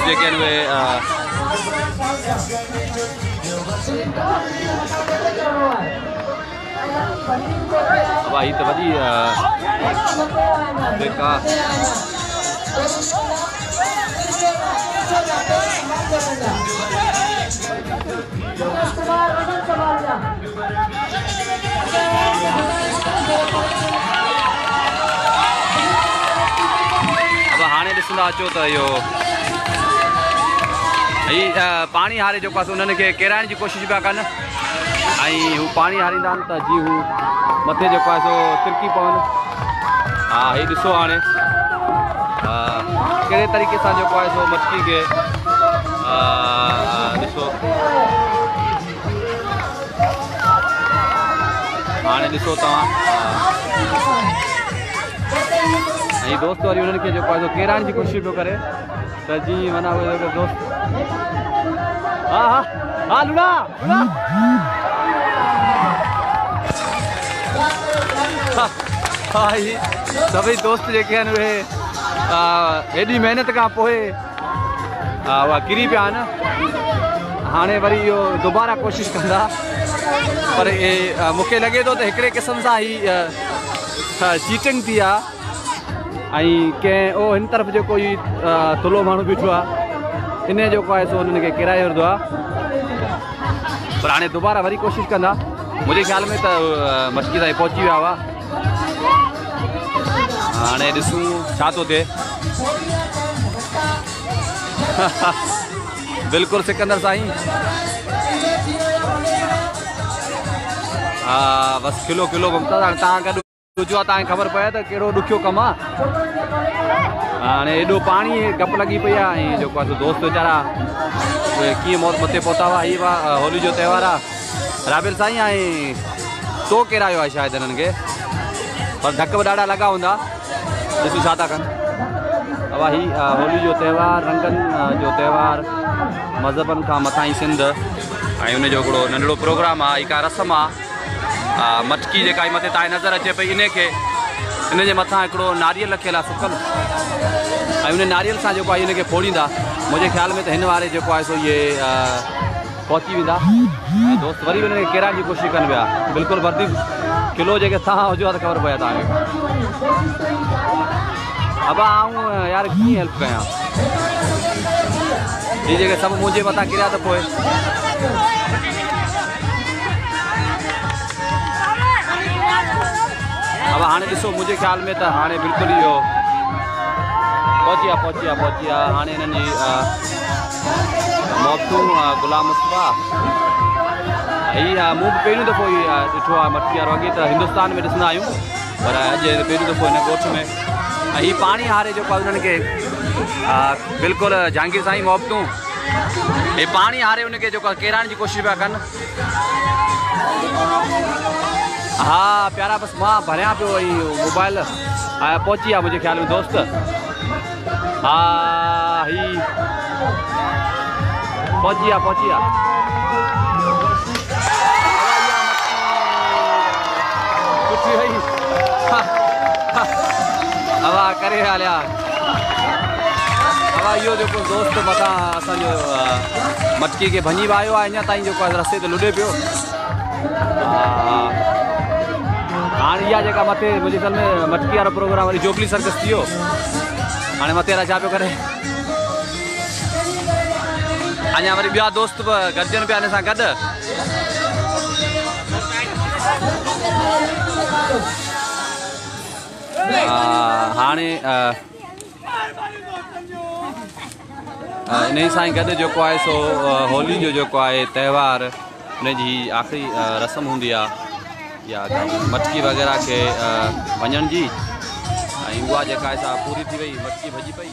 जेके आहिनि उहे भाई तो वॾी बेका अब हाणे ॾिसंदा अचो त इहो पाणी हारे जेको आहे उन्हनि खे किराइण जी कोशिशि पिया कनि ऐं हू पाणी हारींदा आहिनि त जीअं हू मथे जेको आहे सो तिरकी पवनि। हा हीउ ॾिसो हाणे कहिड़े तरीक़े सां जेको आहे सो मटकी खे ॾिसो हाणे ॾिसो तव्हां ऐं दोस्त वरी उन्हनि खे जेको आहे सो किराइण जी कोशिशि पियो करे त जीअं माना उहे दोस्त हा हा हा लुना सभई दोस्त जेके आहिनि उहे एॾी महिनत खां पोइ उहा किरी पिया आहिनि। हाणे वरी इहो दुबारा कोशिशि कंदा पर मूंखे लॻे थो त हिकिड़े क़िस्म सां ही चीटिंग थी आहे ऐं कंहिं हिन तरफ़ जेको ही थुलो माण्हू बीठो आहे इन जेको आहे सो हुननि खे किराए वठंदो आहे पर हाणे दुबारा वरी कोशिशि कंदा। मुंहिंजे ख़्याल में त मटकी ताईं पहुची विया हुआ। हाणे ॾिसूं छा थो थिए। बिल्कुलु सिकंदर साईं हा बसि किलो किलो घुमता हाणे तव्हां गॾु हुजो आहे तव्हांखे ख़बर पए त कहिड़ो ॾुखियो कमु आहे। हाणे एॾो पाणी गप लॻी पई आहे ऐं जेको आहे दोस्त वीचारा कीअं मौत मथे पहुता हुआ। हीअ होली जो त्योहार आहे राबिल साईं ऐं तो किरायो आहे शायदि हिननि खे पर धक बि ॾाढा लॻा हूंदा। ॾिसूं छा था कनि। अब ही होली जो त्यौहार रंगनि जो त्यौहार मज़हबनि खां मथां ई सिंध ऐं उनजो हिकिड़ो नंढिड़ो प्रोग्राम आहे। हिकु रस्म आहे मटकी जेका मथे तव्हांखे नज़र अचे पई इनखे इनजे मथां हिकिड़ो नारियल रखियल आहे सुकल ऐं उन नारियल सां जेको आहे इनखे फोड़ींदा। मुंहिंजे ख़्याल में त हिन वारे जेको आहे सो इहे पहुची वेंदा। दोस्त वरी बि हिनखे किराइण जी कोशिशि कनि पिया। बिल्कुलु वर्दी किलो जेके तव्हां हुजो आहे त ख़बर पए तव्हांखे। अब आऊं यार कीअं हेल्प कयां ये जेके सभु मुंहिंजे मथां किरिया त पोइ अब हाणे ॾिसो मुंहिंजे ख़्याल में त हाणे बिल्कुलु इहो पहुची आहे। हाणे हिननि जी मौतूं गुलाम मुस्तफ़ा हीअ मूं बि पहिरियों दफ़ो ई ॾिठो आहे मटकी वारो। अॻे त हिंदुस्तान में ॾिसंदा आहियूं पर अॼु पहिरियों दफ़ो हिन ॻोठ में ऐं हीअ पाणी हारे जेको आहे उन्हनि खे बिल्कुलु जहांगीर साईं मोहबतूं हे पाणी हारे उनखे जेको आहे किराइण जी कोशिशि पिया कनि। हा प्यारा बसि मां भरियां पियो ऐं मोबाइल पहुची आहे मुंहिंजे ख़्याल में दोस्त। हा ही पहुची आहे सुठी वई हवा करे हलिया। हवा इहो जेको दोस्त मथां असांजो मटकी खे भञी आयो आहे अञा ताईं जेको आहे रस्ते ते लुॾे पियो। हाणे इहा जेका मथे मुंहिंजे ख़्याल में मटकी वारो प्रोग्राम वरी जोबली सर्कस थी वियो। हाणे मथे वारा छा पियो करे अञा वरी ॿिया दोस्त बि गॾजनि पिया हिन सां गॾु। हाणे इन सां ई गॾु जेको आहे सो होली जो जेको आहे त्योहार उनजी आख़िरी रस्म हूंदी आहे या मटकी वग़ैरह खे वञण जी ऐं उहा जेका आहे सा पूरी थी वई मटकी भॼी पई।